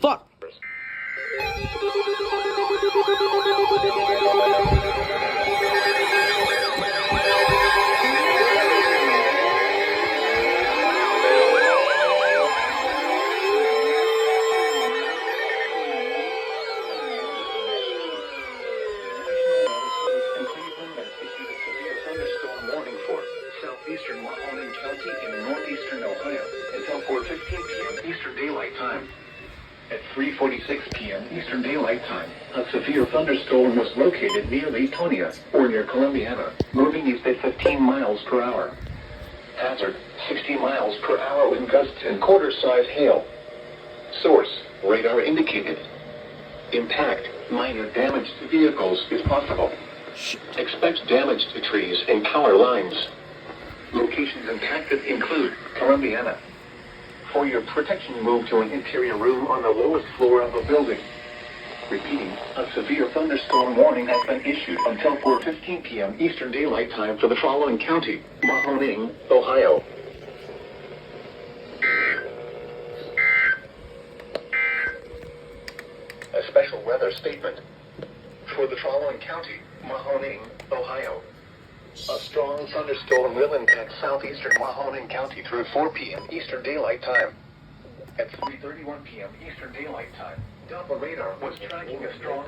fuck? Southeastern Mahoning County in northeastern Ohio until 4:15 p.m. Eastern Daylight Time. At 3:46 p.m. Eastern Daylight Time, a severe thunderstorm was located near Latonia, or near Columbiana, moving east at 15 miles per hour. Hazard, 60 miles per hour with gusts and quarter-size hail. Source, radar indicated. Impact, minor damage to vehicles is possible. Expect damage to trees and power lines. Locations impacted include Columbiana. For your protection, move to an interior room on the lowest floor of a building. Repeating, a severe thunderstorm warning has been issued until 4:15 p.m. Eastern Daylight Time for the following county: Mahoning, Ohio. A special weather statement for the following county: Mahoning, Ohio. A strong thunderstorm will impact southeastern Mahoning County through 4 p.m. Eastern Daylight Time. At 3:31 p.m. Eastern Daylight Time, Doppler radar was tracking a strong